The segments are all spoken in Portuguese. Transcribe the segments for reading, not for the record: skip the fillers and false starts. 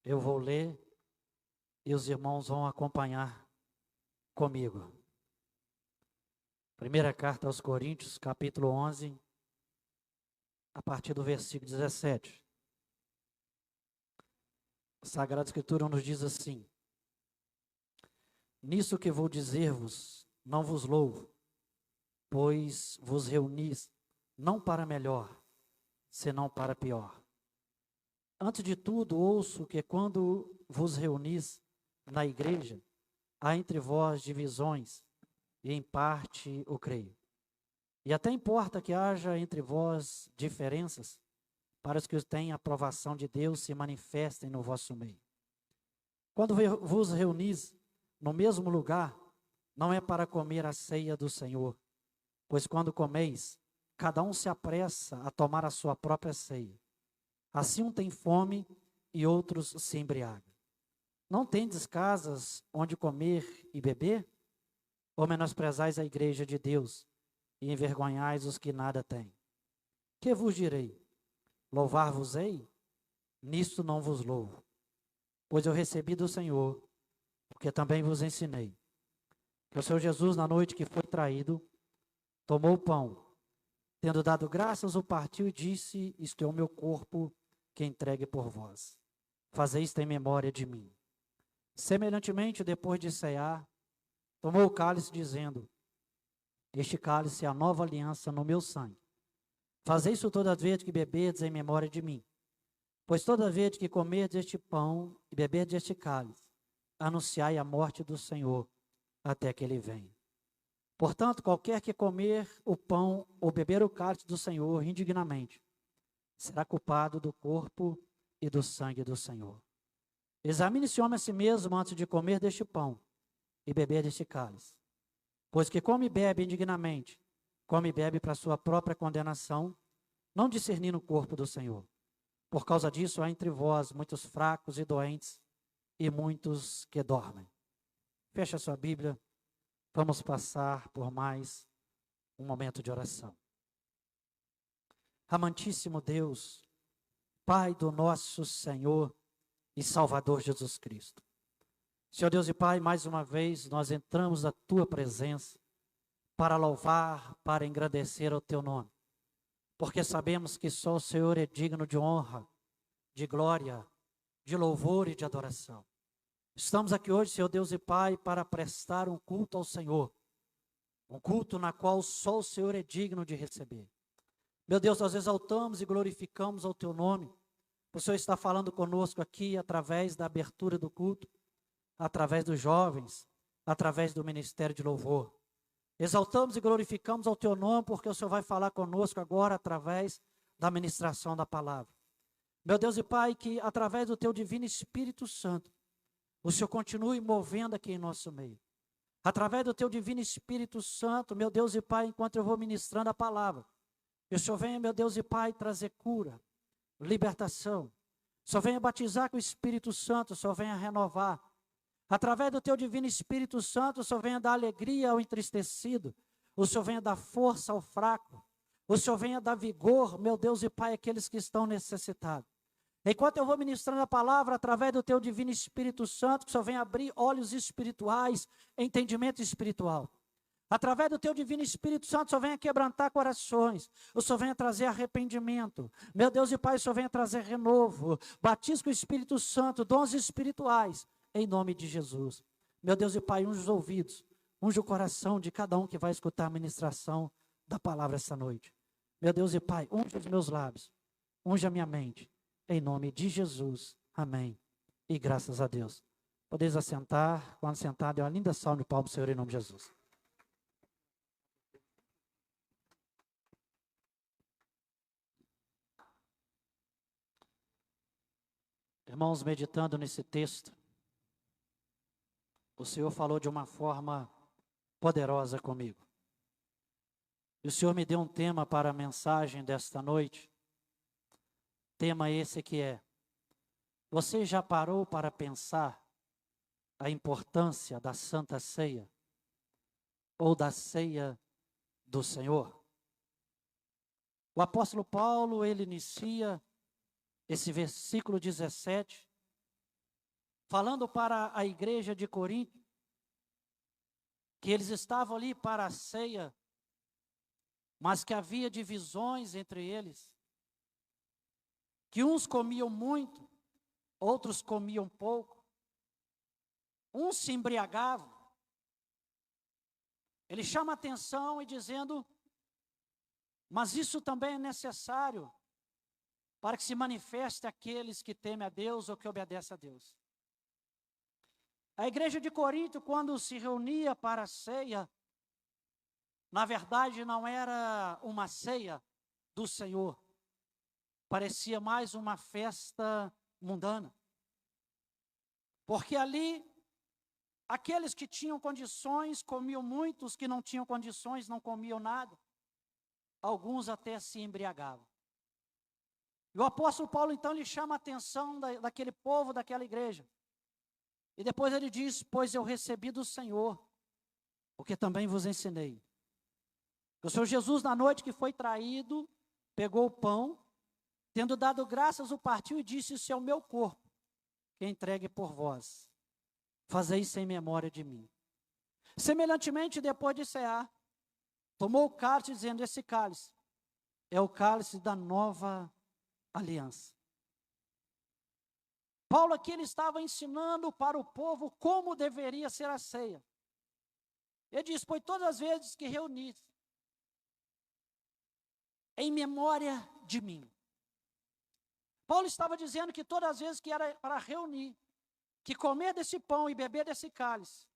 Eu vou ler e os irmãos vão acompanhar comigo. Primeira carta aos Coríntios, capítulo 11, a partir do versículo 17. A Sagrada Escritura nos diz assim: nisso que vou dizer-vos, não vos louvo, pois vos reunis, não para melhor, senão para pior. Antes de tudo, ouço que quando vos reunis na igreja, há entre vós divisões, e em parte o creio. E até importa que haja entre vós diferenças, para os que têm a aprovação de Deus se manifestem no vosso meio. Quando vos reunis no mesmo lugar, não é para comer a ceia do Senhor, pois quando comeis, cada um se apressa a tomar a sua própria ceia. Assim um tem fome e outros se embriagam. Não tendes casas onde comer e beber? Ou menosprezais a igreja de Deus e envergonhais os que nada têm? Que vos direi? Louvar-vos-ei? Nisto não vos louvo. Pois eu recebi do Senhor, porque também vos ensinei, que o Senhor Jesus, na noite que foi traído, tomou o pão, tendo dado graças, o partiu e disse: isto é o meu corpo, que entregue por vós. Fazei isto em memória de mim. Semelhantemente, depois de cear, tomou o cálice, dizendo: este cálice é a nova aliança no meu sangue. Fazei isso toda vez que beberdes em memória de mim. Pois toda vez que comerdes este pão e beberdes este cálice, anunciai a morte do Senhor, até que ele venha. Portanto, qualquer que comer o pão ou beber o cálice do Senhor indignamente, será culpado do corpo e do sangue do Senhor. Examine-se o homem a si mesmo antes de comer deste pão e beber deste cálice. Pois que come e bebe indignamente, come e bebe para sua própria condenação, não discernindo o corpo do Senhor. Por causa disso, há entre vós muitos fracos e doentes, e muitos que dormem. Feche a sua Bíblia, vamos passar por mais um momento de oração. Amantíssimo Deus, Pai do nosso Senhor e Salvador Jesus Cristo. Senhor Deus e Pai, mais uma vez nós entramos na Tua presença para louvar, para engrandecer o Teu nome. Porque sabemos que só o Senhor é digno de honra, de glória, de louvor e de adoração. Estamos aqui hoje, Senhor Deus e Pai, para prestar um culto ao Senhor. Um culto na qual só o Senhor é digno de receber. Meu Deus, nós exaltamos e glorificamos ao Teu nome. O Senhor está falando conosco aqui através da abertura do culto, através dos jovens, através do ministério de louvor. Exaltamos e glorificamos ao Teu nome, porque o Senhor vai falar conosco agora através da ministração da palavra. Meu Deus e Pai, que através do Teu divino Espírito Santo, o Senhor continue movendo aqui em nosso meio. Através do Teu divino Espírito Santo, meu Deus e Pai, enquanto eu vou ministrando a palavra, que o Senhor venha, meu Deus e Pai, trazer cura, libertação. O Senhor venha batizar com o Espírito Santo, o Senhor venha renovar. Através do Teu divino Espírito Santo, o Senhor venha dar alegria ao entristecido, o Senhor venha dar força ao fraco, o Senhor venha dar vigor, meu Deus e Pai, àqueles que estão necessitados. Enquanto eu vou ministrando a palavra, através do Teu divino Espírito Santo, que o Senhor venha abrir olhos espirituais, entendimento espiritual. Através do Teu divino Espírito Santo, o Senhor venha quebrantar corações, o Senhor venha trazer arrependimento. Meu Deus e Pai, o Senhor venha trazer renovo, batismo com o Espírito Santo, dons espirituais, em nome de Jesus. Meu Deus e Pai, unge os ouvidos, unge o coração de cada um que vai escutar a ministração da palavra essa noite. Meu Deus e Pai, unge os meus lábios, unge a minha mente. Em nome de Jesus, amém. E graças a Deus. Podeis assentar, quando sentado, é uma linda salva de palmas, Senhor, em nome de Jesus. Irmãos, meditando nesse texto, o Senhor falou de uma forma poderosa comigo. E o Senhor me deu um tema para a mensagem desta noite. Tema esse que é: você já parou para pensar a importância da Santa Ceia ou da ceia do Senhor? O apóstolo Paulo, ele inicia esse versículo 17, falando para a igreja de Corinto, que eles estavam ali para a ceia, mas que havia divisões entre eles, que uns comiam muito, outros comiam pouco, uns se embriagavam. Ele chama a atenção e dizendo, mas isso também é necessário para que se manifeste aqueles que temem a Deus ou que obedecem a Deus. A igreja de Corinto, quando se reunia para a ceia, na verdade não era uma ceia do Senhor, parecia mais uma festa mundana. Porque ali, aqueles que tinham condições comiam muito, os que não tinham condições não comiam nada. Alguns até se embriagavam. E o apóstolo Paulo, então, lhe chama a atenção daquele povo, daquela igreja. E depois ele diz, pois eu recebi do Senhor, o que também vos ensinei. O Senhor Jesus, na noite que foi traído, pegou o pão, tendo dado graças, o partiu e disse, isso é o meu corpo, que é entregue por vós. Fazei isso em memória de mim. Semelhantemente, depois de cear, tomou o cálice, dizendo, esse cálice é o cálice da nova aliança. Paulo aqui ele estava ensinando para o povo como deveria ser a ceia. Ele diz, pois todas as vezes que reunir, em memória de mim. Paulo estava dizendo que todas as vezes que era para reunir, que comer desse pão e beber desse cálice,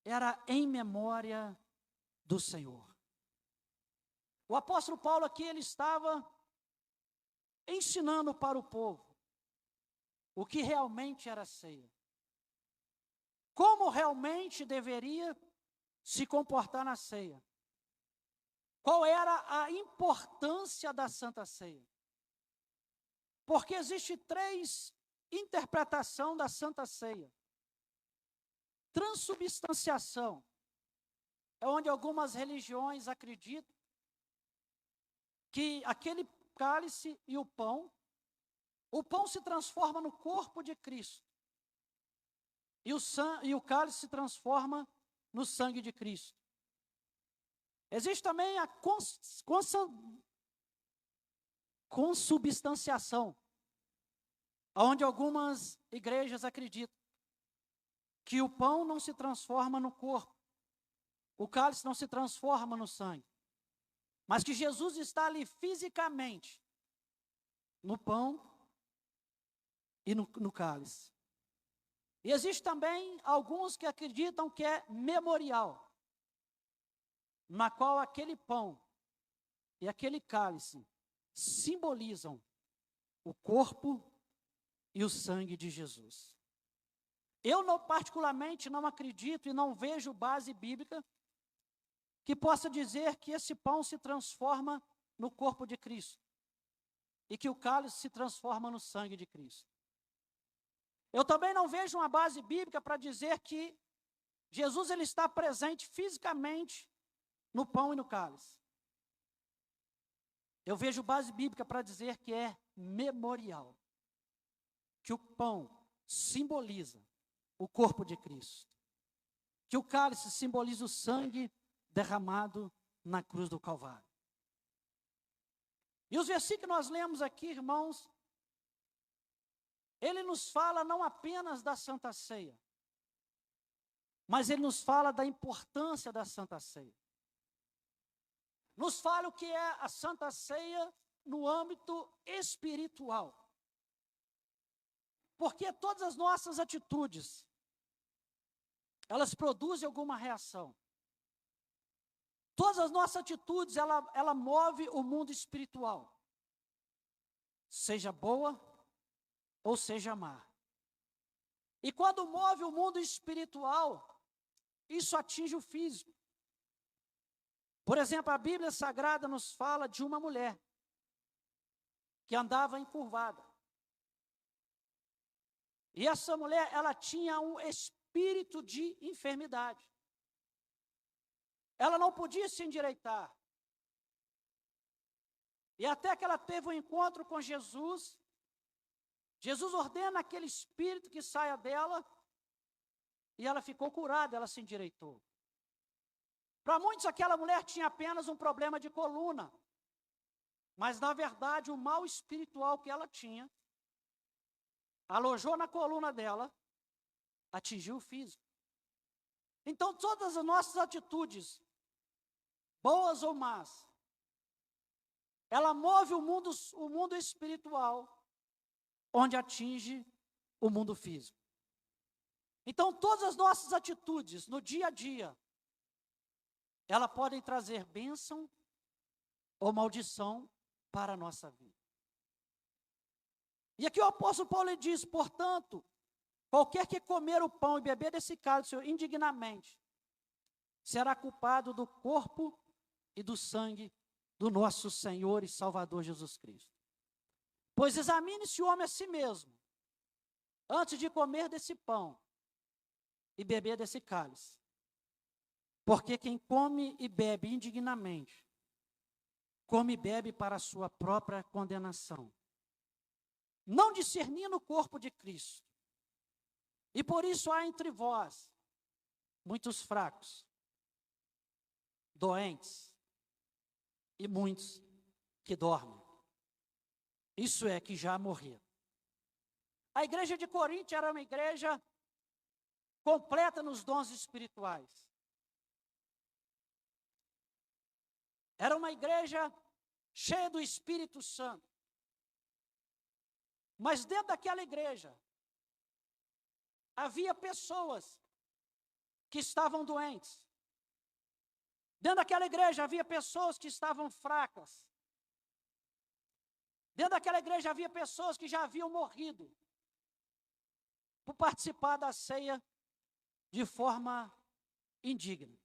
era em memória do Senhor. O apóstolo Paulo aqui, ele estava ensinando para o povo o que realmente era ceia. Como realmente deveria se comportar na ceia. Qual era a importância da Santa Ceia? Porque existe 3 interpretações da Santa Ceia. Transubstanciação é onde algumas religiões acreditam que aquele cálice e o pão se transforma no corpo de Cristo. E o cálice se transforma no sangue de Cristo. Existe também a consubstanciação, onde algumas igrejas acreditam que o pão não se transforma no corpo, o cálice não se transforma no sangue, mas que Jesus está ali fisicamente, no pão e no cálice. E existe também alguns que acreditam que é memorial, na qual aquele pão e aquele cálice simbolizam o corpo e o sangue de Jesus. Eu particularmente não acredito e não vejo base bíblica que possa dizer que esse pão se transforma no corpo de Cristo e que o cálice se transforma no sangue de Cristo. Eu também não vejo uma base bíblica para dizer que Jesus ele está presente fisicamente no pão e no cálice. Eu vejo base bíblica para dizer que é memorial, que o pão simboliza o corpo de Cristo, que o cálice simboliza o sangue derramado na cruz do Calvário. E os versículos que nós lemos aqui, irmãos, ele nos fala não apenas da Santa Ceia, mas ele nos fala da importância da Santa Ceia. Nos fala o que é a Santa Ceia no âmbito espiritual. Porque todas as nossas atitudes, elas produzem alguma reação. Todas as nossas atitudes, ela move o mundo espiritual. Seja boa ou seja má. E quando move o mundo espiritual, isso atinge o físico. Por exemplo, a Bíblia Sagrada nos fala de uma mulher que andava encurvada. E essa mulher, ela tinha um espírito de enfermidade. Ela não podia se endireitar. E até que ela teve um encontro com Jesus, Jesus ordena aquele espírito que saia dela, e ela ficou curada, ela se endireitou. Para muitos, aquela mulher tinha apenas um problema de coluna, mas, na verdade, o mal espiritual que ela tinha, alojou na coluna dela, atingiu o físico. Então, todas as nossas atitudes, boas ou más, ela move o mundo espiritual, onde atinge o mundo físico. Então, todas as nossas atitudes no dia a dia, elas podem trazer bênção ou maldição para a nossa vida. E aqui o apóstolo Paulo diz, portanto, qualquer que comer o pão e beber desse cálice indignamente, será culpado do corpo e do sangue do nosso Senhor e Salvador Jesus Cristo. Pois examine-se o homem a si mesmo, antes de comer desse pão e beber desse cálice. Porque quem come e bebe indignamente, come e bebe para a sua própria condenação, não discernindo o corpo de Cristo. E por isso há entre vós muitos fracos, doentes e muitos que dormem. Isso é, que já morreram. A igreja de Corinto era uma igreja completa nos dons espirituais. Era uma igreja cheia do Espírito Santo. Mas dentro daquela igreja, havia pessoas que estavam doentes. Dentro daquela igreja havia pessoas que estavam fracas. Dentro daquela igreja havia pessoas que já haviam morrido por participar da ceia de forma indigna.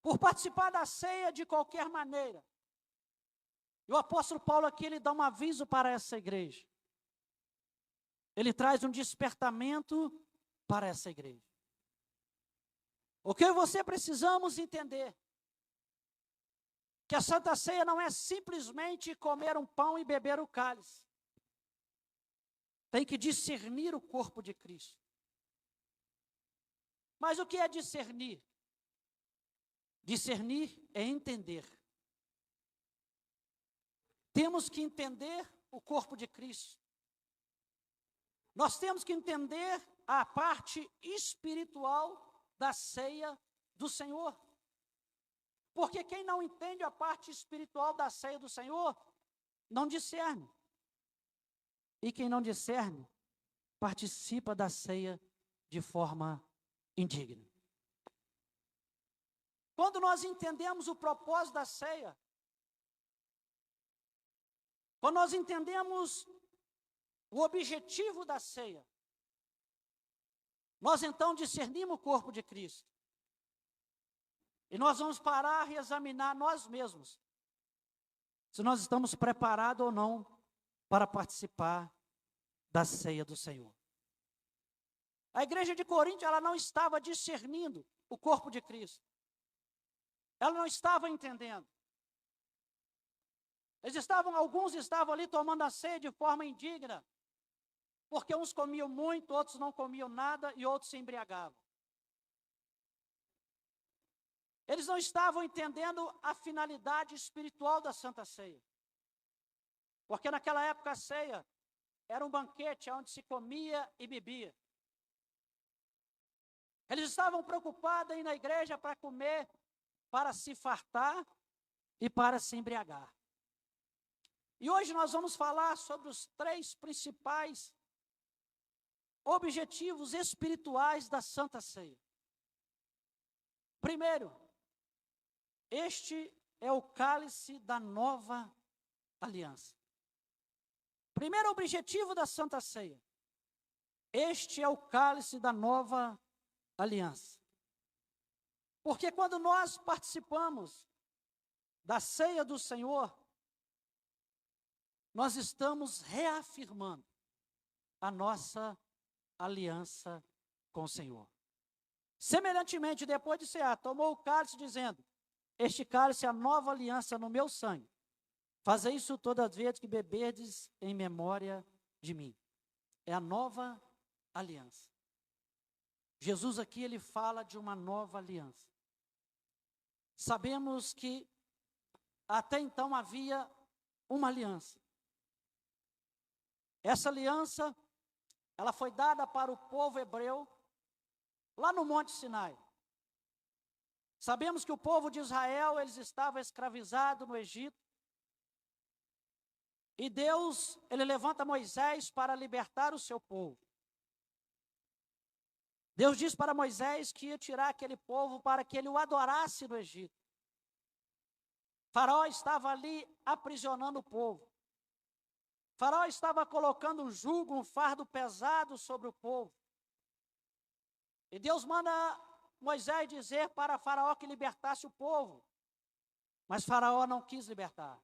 Por participar da ceia de qualquer maneira. E o apóstolo Paulo aqui, ele dá um aviso para essa igreja. Ele traz um despertamento para essa igreja. O que você precisamos entender? Que a Santa Ceia não é simplesmente comer um pão e beber o cálice. Tem que discernir o corpo de Cristo. Mas o que é discernir? Discernir é entender. Temos que entender o corpo de Cristo. Nós temos que entender a parte espiritual da ceia do Senhor. Porque quem não entende a parte espiritual da ceia do Senhor, não discerne. E quem não discerne, participa da ceia de forma indigna. Quando nós entendemos o propósito da ceia, quando nós entendemos o objetivo da ceia, nós então discernimos o corpo de Cristo. E nós vamos parar e examinar nós mesmos, se nós estamos preparados ou não para participar da ceia do Senhor. A igreja de Corinto, ela não estava discernindo o corpo de Cristo. Ela não estava entendendo. Alguns estavam ali tomando a ceia de forma indigna, porque uns comiam muito, outros não comiam nada e outros se embriagavam. Eles não estavam entendendo a finalidade espiritual da Santa Ceia. Porque naquela época a ceia era um banquete onde se comia e bebia. Eles estavam preocupados em ir na igreja para comer, para se fartar e para se embriagar. E hoje nós vamos falar sobre os 3 principais objetivos espirituais da Santa Ceia. Primeiro, este é o cálice da nova aliança. Primeiro objetivo da Santa Ceia. Este é o cálice da nova aliança. Porque quando nós participamos da ceia do Senhor, nós estamos reafirmando a nossa aliança com o Senhor. Semelhantemente, depois de cear, tomou o cálice dizendo: este cálice é a nova aliança no meu sangue. Fazei isso todas as vezes que beberdes em memória de mim. É a nova aliança. Jesus aqui, ele fala de uma nova aliança. Sabemos que até então havia uma aliança. Essa aliança, ela foi dada para o povo hebreu lá no Monte Sinai. Sabemos que o povo de Israel, eles estavam escravizados no Egito. E Deus, ele levanta Moisés para libertar o seu povo. Deus diz para Moisés que ia tirar aquele povo para que ele o adorasse no Egito. Faraó estava ali aprisionando o povo. Faraó estava colocando um jugo, um fardo pesado sobre o povo. E Deus manda Moisés dizer para Faraó que libertasse o povo. Mas Faraó não quis libertar.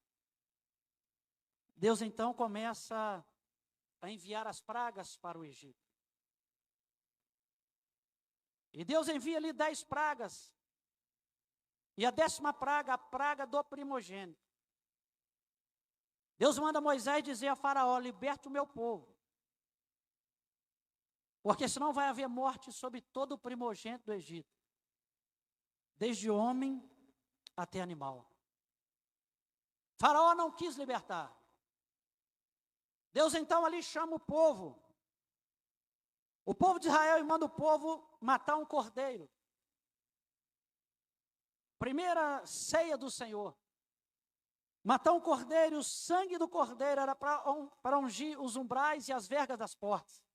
Deus então começa a enviar as pragas para o Egito. E Deus envia ali 10 pragas. E a 10ª praga, a praga do primogênito. Deus manda Moisés dizer a Faraó: liberte o meu povo. Porque senão vai haver morte sobre todo o primogênito do Egito. Desde homem até animal. Faraó não quis libertar. Deus então ali chama o povo. O povo de Israel, e manda o povo matar um cordeiro. Primeira ceia do Senhor. Matar um cordeiro, e o sangue do cordeiro era para ungir os umbrais e as vergas das portas.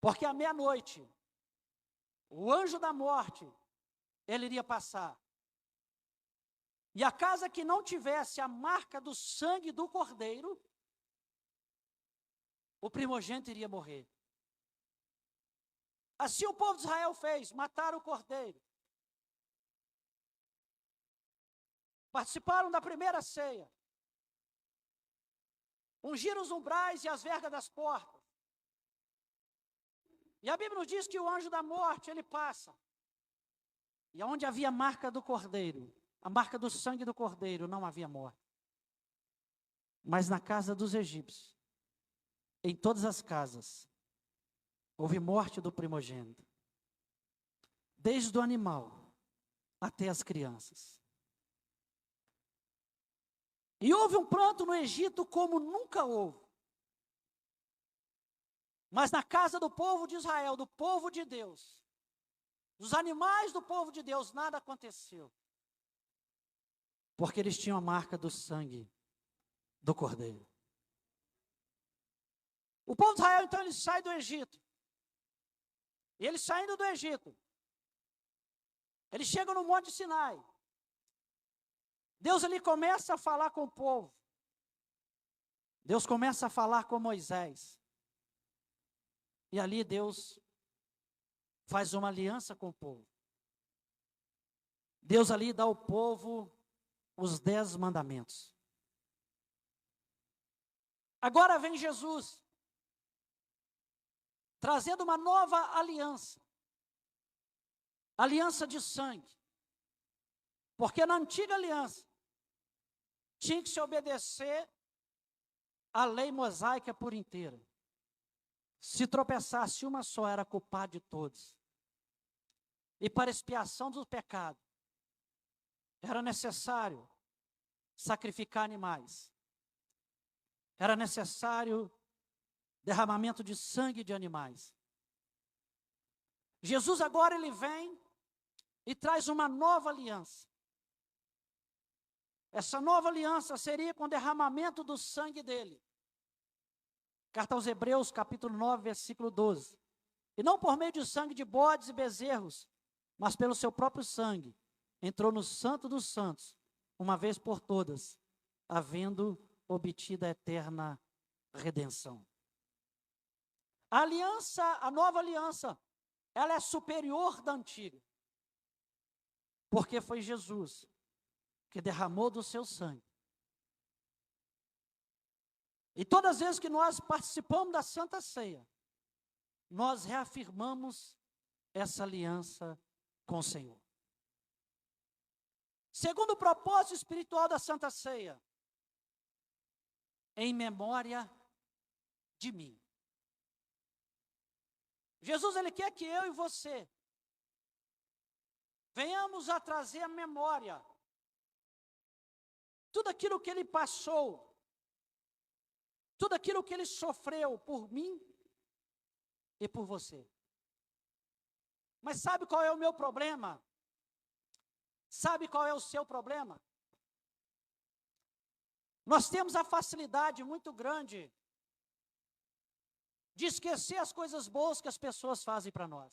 Porque à meia-noite, o anjo da morte, ele iria passar. E a casa que não tivesse a marca do sangue do cordeiro, o primogênito iria morrer. Assim o povo de Israel fez, mataram o cordeiro. Participaram da primeira ceia. Ungiram os umbrais e as vergas das portas. E a Bíblia nos diz que o anjo da morte, ele passa. E onde havia a marca do cordeiro, a marca do sangue do cordeiro, não havia morte. Mas na casa dos egípcios, em todas as casas, houve morte do primogênito. Desde o animal até as crianças. E houve um pranto no Egito como nunca houve. Mas na casa do povo de Israel, do povo de Deus, dos animais do povo de Deus, nada aconteceu. Porque eles tinham a marca do sangue do cordeiro. O povo de Israel, então, ele sai do Egito. E eles saindo do Egito, eles chegam no Monte Sinai. Deus ali começa a falar com o povo. Deus começa a falar com Moisés. E ali Deus faz uma aliança com o povo. Deus ali dá ao povo os 10 mandamentos. Agora vem Jesus, trazendo uma nova aliança. Aliança de sangue. Porque na antiga aliança, tinha que se obedecer à lei mosaica por inteira. Se tropeçasse uma só, era culpado de todos. E para expiação do pecado, era necessário sacrificar animais. Era necessário derramamento de sangue de animais. Jesus agora ele vem e traz uma nova aliança. Essa nova aliança seria com o derramamento do sangue dele. Carta aos Hebreus, capítulo 9, versículo 12. E não por meio de sangue de bodes e bezerros, mas pelo seu próprio sangue, entrou no Santo dos Santos, uma vez por todas, havendo obtido a eterna redenção. A aliança, a nova aliança, ela é superior da antiga. Porque foi Jesus que derramou do seu sangue. E todas as vezes que nós participamos da Santa Ceia, nós reafirmamos essa aliança com o Senhor. Segundo propósito espiritual da Santa Ceia, em memória de mim. Jesus, ele quer que eu e você venhamos a trazer à memória tudo aquilo que ele passou, tudo aquilo que ele sofreu por mim e por você. Mas sabe qual é o meu problema? Sabe qual é o seu problema? Nós temos a facilidade muito grande de esquecer as coisas boas que as pessoas fazem para nós.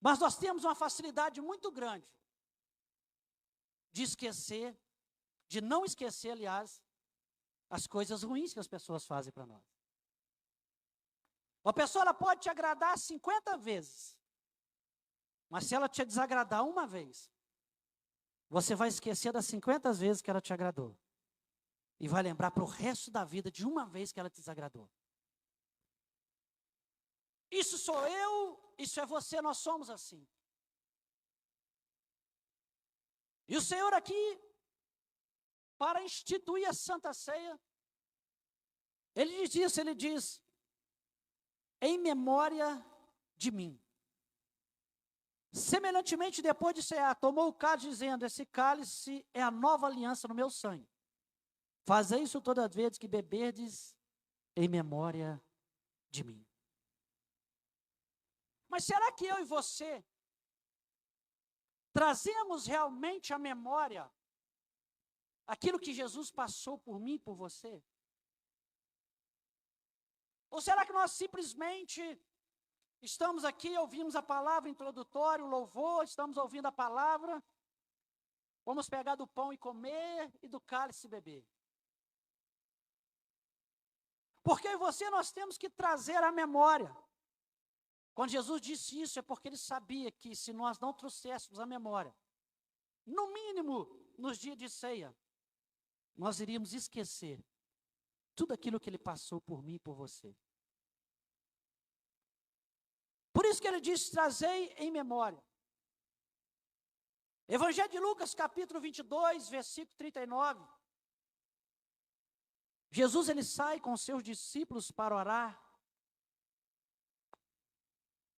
Mas nós temos uma facilidade muito grande de esquecer, de não esquecer, aliás, as coisas ruins que as pessoas fazem para nós. Uma pessoa ela pode te agradar 50 vezes, mas se ela te desagradar uma vez, você vai esquecer das 50 vezes que ela te agradou. E vai lembrar para o resto da vida de uma vez que ela te desagradou. Isso sou eu, isso é você, nós somos assim. E o Senhor aqui, para instituir a Santa Ceia, Ele diz isso, Ele diz, em memória de mim. Semelhantemente, depois de cear, tomou o cálice, dizendo, esse cálice é a nova aliança no meu sangue. Fazei isso todas as vezes que beberdes em memória de mim. Mas será que eu e você trazemos realmente à memória aquilo que Jesus passou por mim e por você? Ou será que nós simplesmente estamos aqui, ouvimos a palavra introdutória, o louvor, estamos ouvindo a palavra, vamos pegar do pão e comer e do cálice beber? Porque eu e você nós temos que trazer à memória. Quando Jesus disse isso, é porque ele sabia que se nós não trouxéssemos à memória, no mínimo nos dias de ceia, nós iríamos esquecer tudo aquilo que ele passou por mim e por você. Por isso que ele diz, trazei em memória. Evangelho de Lucas, capítulo 22, versículo 39. Jesus, ele sai com seus discípulos para orar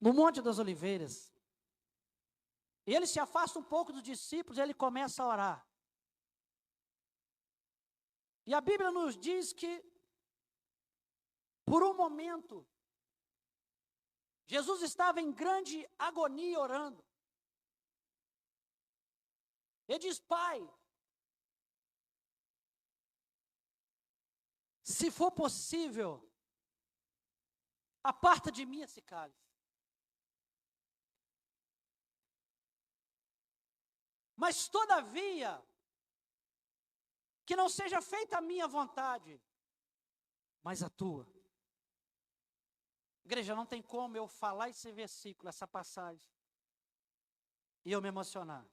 no Monte das Oliveiras. E ele se afasta um pouco dos discípulos e ele começa a orar. E a Bíblia nos diz que, por um momento, Jesus estava em grande agonia orando. Ele diz, Pai, se for possível, aparta de mim esse cálice. Mas todavia, que não seja feita a minha vontade, mas a tua. Igreja, não tem como eu falar esse versículo, essa passagem, e eu me emocionar.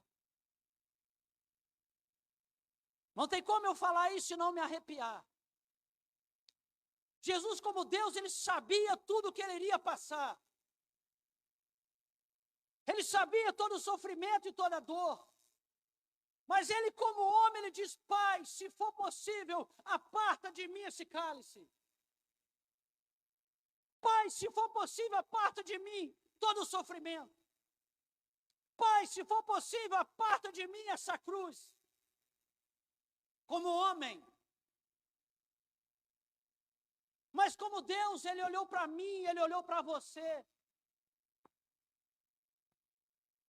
Não tem como eu falar isso e não me arrepiar. Jesus, como Deus, ele sabia tudo o que ele iria passar. Ele sabia todo o sofrimento e toda a dor. Mas ele, como homem, ele diz, Pai, se for possível, aparta de mim esse cálice. Pai, se for possível, aparta de mim todo o sofrimento. Pai, se for possível, aparta de mim essa cruz. Como homem. Mas como Deus, ele olhou para mim, ele olhou para você.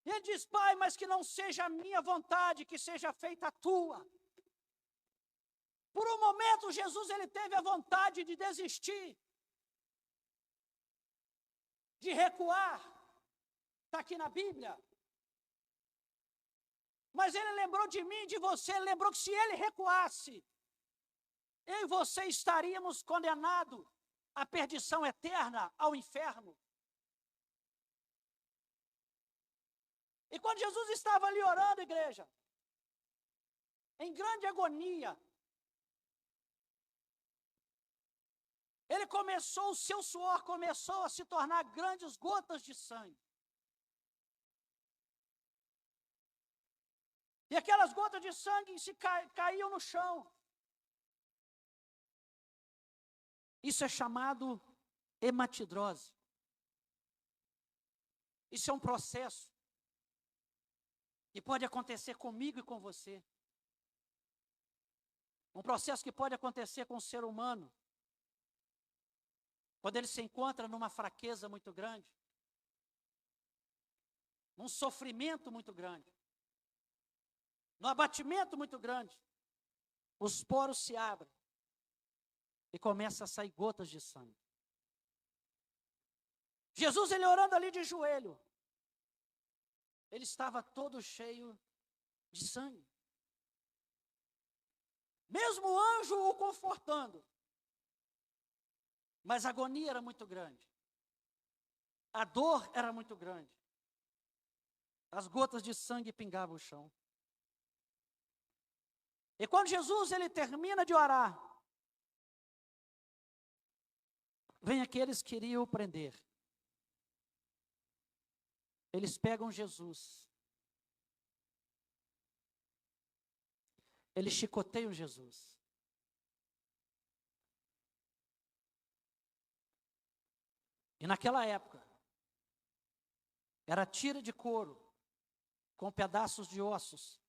Ele diz, Pai, mas que não seja a minha vontade, que seja feita a tua. Por um momento, Jesus, ele teve a vontade de desistir, de recuar. Está aqui na Bíblia. Mas ele lembrou de mim, de você, ele lembrou que se ele recuasse, eu e você estaríamos condenados à perdição eterna, ao inferno. E quando Jesus estava ali orando, igreja, em grande agonia, ele começou, o seu suor começou a se tornar grandes gotas de sangue. E aquelas gotas de sangue caíam no chão. Isso é chamado hematidrose. Isso é um processo que pode acontecer comigo e com você. Um processo que pode acontecer com o ser humano, quando ele se encontra numa fraqueza muito grande, num sofrimento muito grande, num abatimento muito grande, os poros se abrem e começa a sair gotas de sangue. Jesus, ele orando ali de joelho, ele estava todo cheio de sangue. Mesmo o anjo o confortando, mas a agonia era muito grande. A dor era muito grande. As gotas de sangue pingavam o chão. E quando Jesus ele termina de orar, vem aqueles que queriam o prender. Eles pegam Jesus. Eles chicoteiam Jesus. E naquela época, era tira de couro, com pedaços de ossos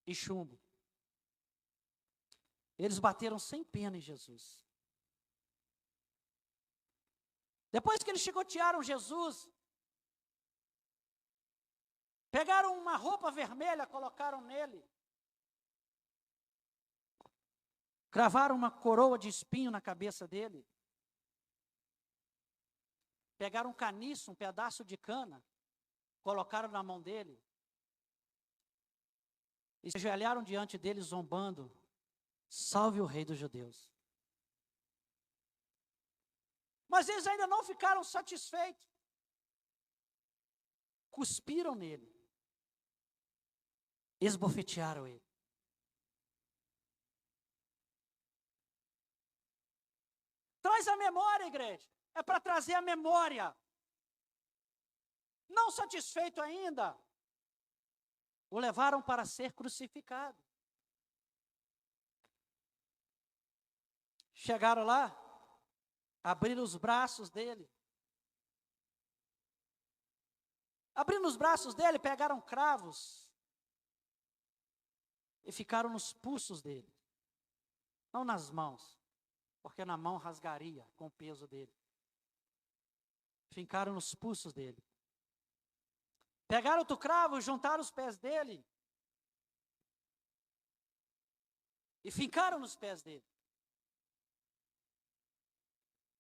e chumbo. Eles bateram sem pena em Jesus. Depois que eles chicotearam Jesus, pegaram uma roupa vermelha, colocaram nele, cravaram uma coroa de espinho na cabeça dele, pegaram um caniço, um pedaço de cana, colocaram na mão dele, e se ajoelharam diante dele zombando: salve o rei dos judeus. Mas eles ainda não ficaram satisfeitos. Cuspiram nele. Esbofetearam ele. Traz a memória, igreja. É para trazer a memória. Não satisfeito ainda, o levaram para ser crucificado. Chegaram lá, abriram os braços dele. Abrindo os braços dele, pegaram cravos e ficaram nos pulsos dele. Não nas mãos, porque na mão rasgaria com o peso dele. Fincaram nos pulsos dele. Pegaram outro cravo, juntaram os pés dele e fincaram nos pés dele.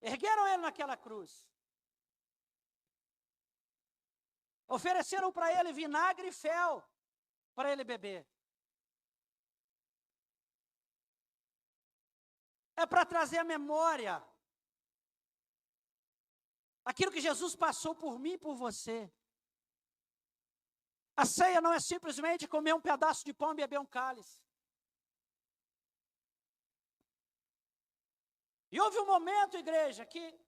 Ergueram ele naquela cruz. Ofereceram para ele vinagre e fel para ele beber. É para trazer a memória aquilo que Jesus passou por mim e por você. A ceia não é simplesmente comer um pedaço de pão e beber um cálice. E houve um momento, igreja, que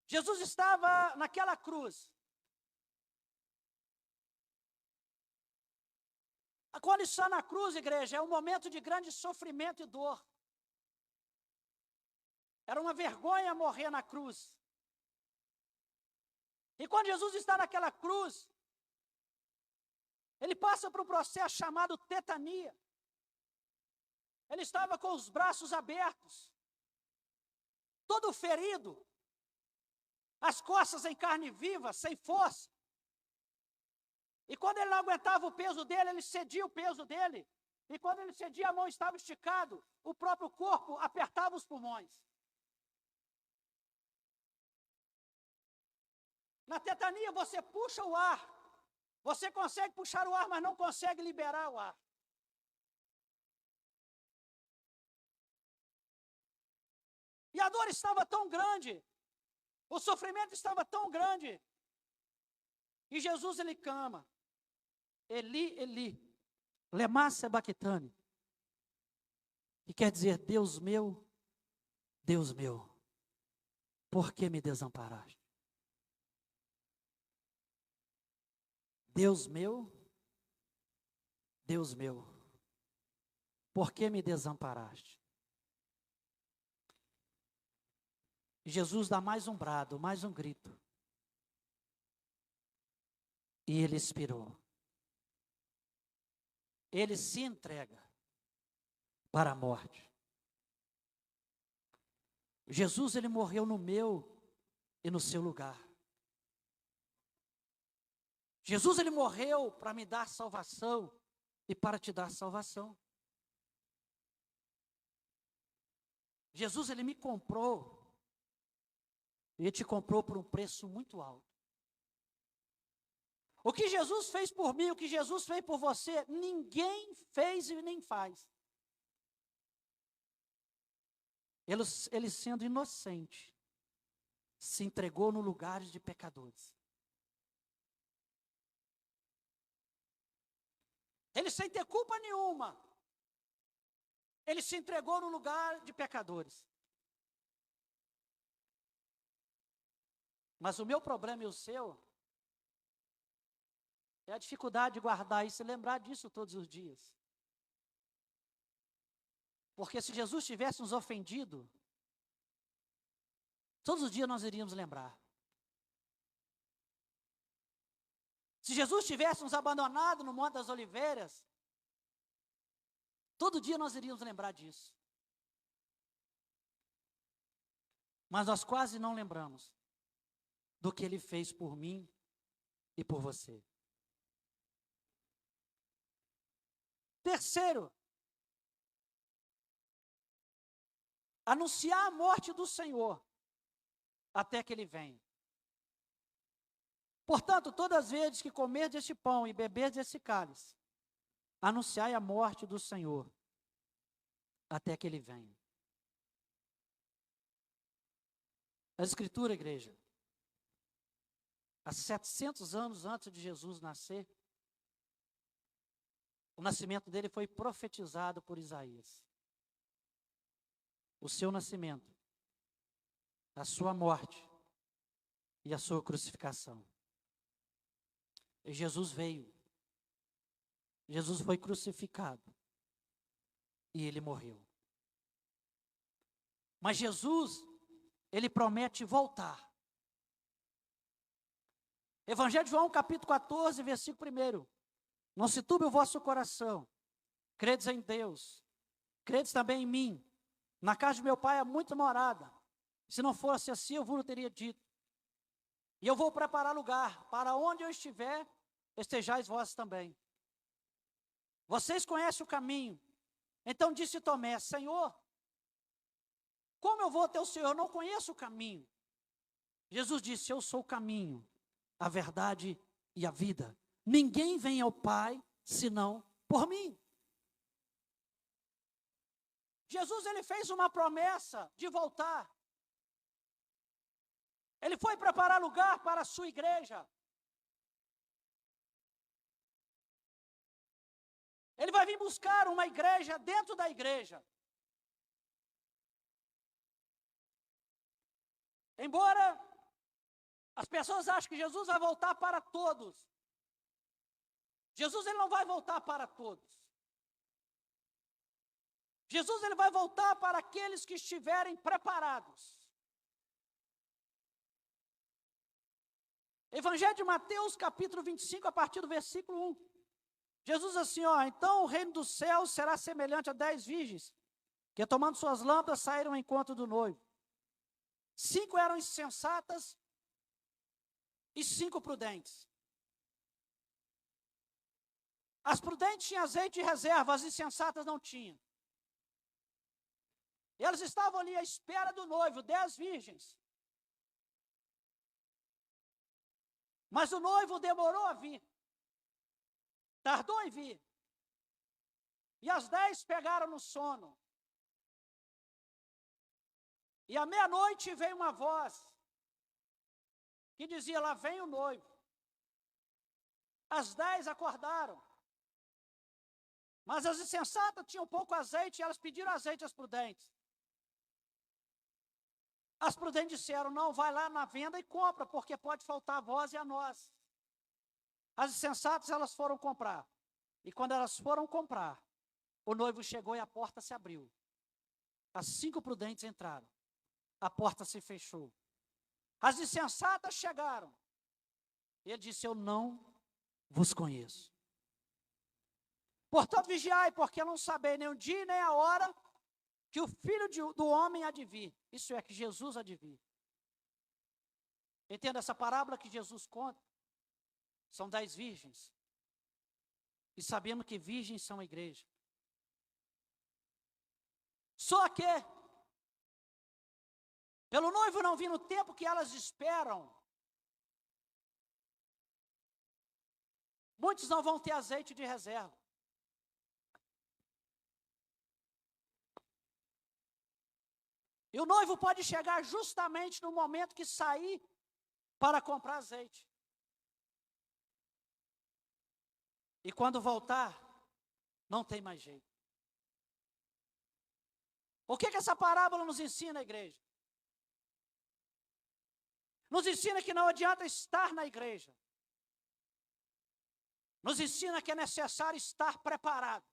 Jesus estava naquela cruz. Quando está na cruz, igreja, é um momento de grande sofrimento e dor. Era uma vergonha morrer na cruz. E quando Jesus está naquela cruz, ele passa por um processo chamado tetania. Ele estava com os braços abertos, todo ferido, as costas em carne viva, sem força. E quando ele não aguentava o peso dele, ele cedia o peso dele. E quando ele cedia, a mão estava esticada, o próprio corpo apertava os pulmões. Na tetania você puxa o ar. Você consegue puxar o ar, mas não consegue liberar o ar. E a dor estava tão grande, o sofrimento estava tão grande, e Jesus ele clama: Eli, Eli, lema sabachthani, que quer dizer: Deus meu, por que me desamparaste? Deus meu, Deus meu, por que me desamparaste? Jesus dá mais um brado, mais um grito. E ele expirou. Ele se entrega para a morte. Jesus, ele morreu no meu e no seu lugar. Jesus, ele morreu para me dar salvação e para te dar salvação. Jesus, ele me comprou. E ele te comprou por um preço muito alto. O que Jesus fez por mim, o que Jesus fez por você, ninguém fez e nem faz. Ele sendo inocente, se entregou no lugar de pecadores. Ele sem ter culpa nenhuma, ele se entregou no lugar de pecadores. Mas o meu problema e o seu é a dificuldade de guardar isso e lembrar disso todos os dias. Porque se Jesus tivesse nos ofendido, todos os dias nós iríamos lembrar. Se Jesus tivesse nos abandonado no Monte das Oliveiras, todo dia nós iríamos lembrar disso. Mas nós quase não lembramos do que Ele fez por mim e por você. Terceiro, anunciar a morte do Senhor até que Ele venha. Portanto, todas as vezes que comerdes este pão e beberdes esse cálice, anunciai a morte do Senhor até que Ele venha. A Escritura, igreja, há 700 anos antes de Jesus nascer, o nascimento dele foi profetizado por Isaías. O seu nascimento, a sua morte e a sua crucificação. E Jesus veio. Jesus foi crucificado. E ele morreu. Mas Jesus, ele promete voltar. Evangelho de João, capítulo 14, versículo 1. Não se turbe o vosso coração. Credes em Deus. Credes também em mim. Na casa de meu pai há muita morada. Se não fosse assim, eu vos teria dito. E eu vou preparar lugar. Para onde eu estiver, estejais vós também. Vocês conhecem o caminho. Então disse Tomé, Senhor, como eu vou até o Senhor? Eu não conheço o caminho. Jesus disse, eu sou o caminho, a verdade e a vida. Ninguém vem ao Pai, senão por mim. Jesus, ele fez uma promessa de voltar. Ele foi preparar lugar para a sua igreja. Ele vai vir buscar uma igreja dentro da igreja. Embora as pessoas achem que Jesus vai voltar para todos. Jesus, ele não vai voltar para todos. Jesus, ele vai voltar para aqueles que estiverem preparados. Evangelho de Mateus, capítulo 25, a partir do versículo 1. Jesus assim, então o reino dos céus será semelhante a 10 virgens, que tomando suas lâmpadas saíram ao encontro do noivo. 5 eram insensatas e 5 prudentes. As prudentes tinham azeite de reserva, as insensatas não tinham. E elas estavam ali à espera do noivo, 10 virgens. Mas o noivo demorou a vir. Tardou em vir. E as 10 pegaram no sono. E à meia-noite veio uma voz que dizia, lá vem o noivo. As 10 acordaram. Mas as insensatas tinham pouco azeite e elas pediram azeite às prudentes. As prudentes disseram, não, vai lá na venda e compra, porque pode faltar a vós e a nós. As insensatas, elas foram comprar. E quando elas foram comprar, o noivo chegou e a porta se abriu. As 5 prudentes entraram. A porta se fechou. As insensatas chegaram. Ele disse: eu não vos conheço. Portanto, vigiai, porque não sabeis nem o dia nem a hora que o Filho do Homem há de vir. Isso é, que Jesus há de vir. Entenda, essa parábola que Jesus conta, são 10 virgens. E sabemos que virgens são a igreja. Só que, pelo noivo não vir no tempo que elas esperam, muitos não vão ter azeite de reserva. E o noivo pode chegar justamente no momento que sair para comprar azeite. E quando voltar, não tem mais jeito. O que essa parábola nos ensina, igreja? Nos ensina que não adianta estar na igreja. Nos ensina que é necessário estar preparado.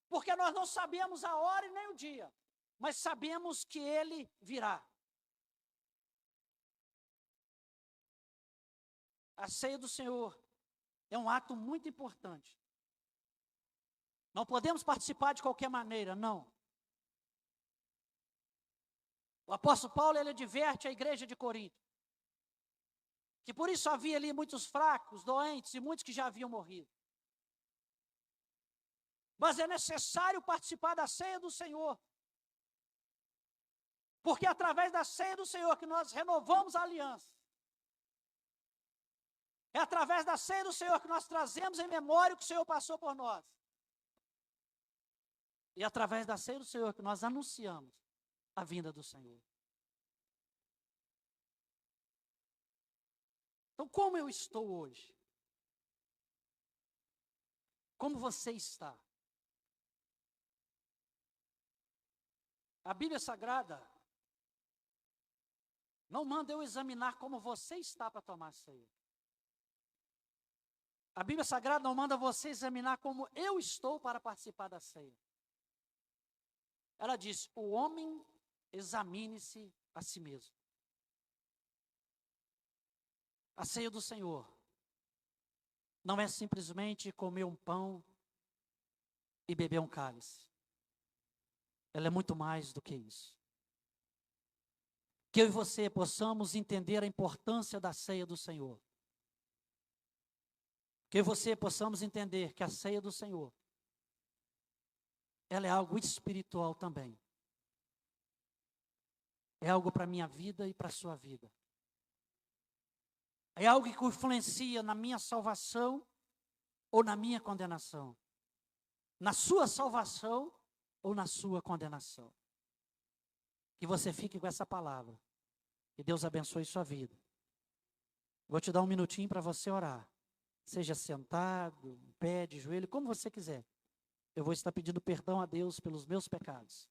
Porque nós não sabemos a hora e nem o dia, mas sabemos que ele virá. A ceia do Senhor é um ato muito importante. Não podemos participar de qualquer maneira, não. O apóstolo Paulo, ele adverte a igreja de Corinto que por isso havia ali muitos fracos, doentes e muitos que já haviam morrido. Mas é necessário participar da ceia do Senhor. Porque é através da ceia do Senhor que nós renovamos a aliança. É através da ceia do Senhor que nós trazemos em memória o que o Senhor passou por nós. E é através da ceia do Senhor que nós anunciamos a vinda do Senhor. Então, como eu estou hoje? Como você está? A Bíblia Sagrada não manda eu examinar como você está para tomar a ceia. A Bíblia Sagrada não manda você examinar como eu estou para participar da ceia. Ela diz: o homem examine-se a si mesmo. A ceia do Senhor não é simplesmente comer um pão e beber um cálice. Ela é muito mais do que isso. Que eu e você possamos entender a importância da ceia do Senhor. Que eu e você possamos entender que a ceia do Senhor, ela é algo espiritual também. É algo para a minha vida e para a sua vida. É algo que influencia na minha salvação ou na minha condenação. Na sua salvação ou na sua condenação. Que você fique com essa palavra. Que Deus abençoe sua vida. Vou te dar um minutinho para você orar. Seja sentado, em pé, de joelho, como você quiser. Eu vou estar pedindo perdão a Deus pelos meus pecados.